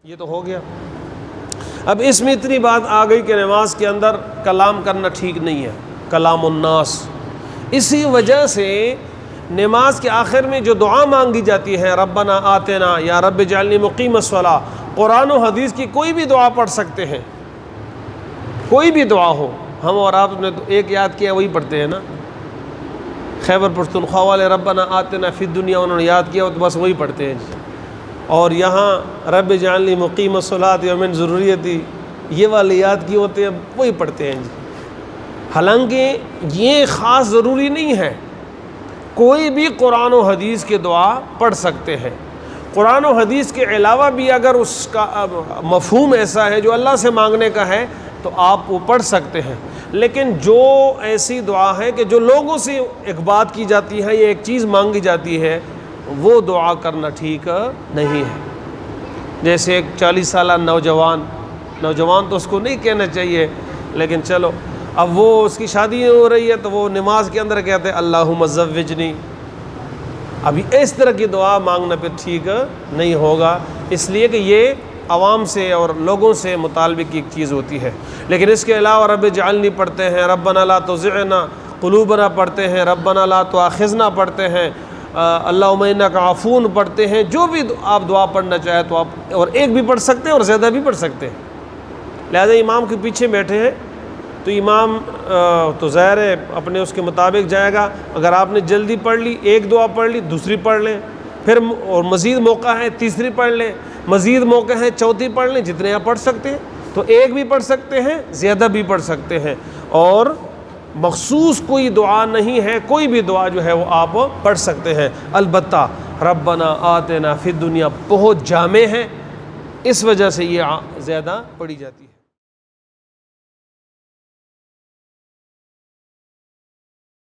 یہ تو ہو گیا۔ اب اس میں اتنی بات آ گئی کہ نماز کے اندر کلام کرنا ٹھیک نہیں ہے، کلام الناس۔ اسی وجہ سے نماز کے آخر میں جو دعا مانگی جاتی ہے، ربنا آتنا یا رب اجعلنی مقیم الصلاۃ، قرآن و حدیث کی کوئی بھی دعا پڑھ سکتے ہیں، کوئی بھی دعا ہو۔ ہم اور آپ نے تو ایک یاد کیا، وہی پڑھتے ہیں نا، خیبر پختونخوا والے ربنا آتنا فی الدنیا انہوں نے یاد کیا تو بس وہی پڑھتے ہیں جی۔ اور یہاں رب اجعلنی مقیم الصلاۃ ومن ذریتی، یہ والے یاد کیے ہوتے ہیں، وہی پڑھتے ہیں جی۔ حالانکہ یہ خاص ضروری نہیں ہے، کوئی بھی قرآن و حدیث کی دعا پڑھ سکتے ہیں۔ قرآن و حدیث کے علاوہ بھی اگر اس کا مفہوم ایسا ہے جو اللہ سے مانگنے کا ہے تو آپ وہ پڑھ سکتے ہیں، لیکن جو ایسی دعا ہے کہ جو لوگوں سے ایک بات کی جاتی ہے یا ایک چیز مانگی جاتی ہے، وہ دعا کرنا ٹھیک نہیں ہے۔ جیسے ایک 40 سالہ نوجوان تو اس کو نہیں کہنا چاہیے، لیکن چلو اب وہ اس کی شادی ہو رہی ہے تو وہ نماز کے اندر کہتے ہیں اللہم زوجنی۔ ابھی اس طرح کی دعا مانگنا پھر ٹھیک نہیں ہوگا، اس لیے کہ یہ عوام سے اور لوگوں سے متعلق ایک چیز ہوتی ہے۔ لیکن اس کے علاوہ رب اجعلنی پڑھتے ہیں، ربنا لا تزغ قلوبنا پڑھتے ہیں، ربنا لا تؤاخذنا پڑھتے ہیں، اللہم انک عفو پڑھتے ہیں۔ جو بھی آپ دعا پڑھنا چاہیں تو آپ اور ایک بھی پڑھ سکتے ہیں اور زیادہ بھی پڑھ سکتے ہیں۔ لہذا امام کے پیچھے بیٹھے ہیں تو امام تو ظاہر ہے اپنے اس کے مطابق جائے گا۔ اگر آپ نے جلدی پڑھ لی، ایک دعا پڑھ لی، دوسری پڑھ لیں، پھر اور مزید موقع ہے تیسری پڑھ لیں، مزید موقع ہے چوتھی پڑھ لیں، جتنے آپ پڑھ سکتے ہیں۔ تو ایک بھی پڑھ سکتے ہیں، زیادہ بھی پڑھ سکتے ہیں، اور مخصوص کوئی دعا نہیں ہے، کوئی بھی دعا جو ہے وہ آپ پڑھ سکتے ہیں۔ البتہ ربنا آتنا فی الدنیا بہت جامع ہے، اس وجہ سے یہ زیادہ پڑھی جاتی ہے۔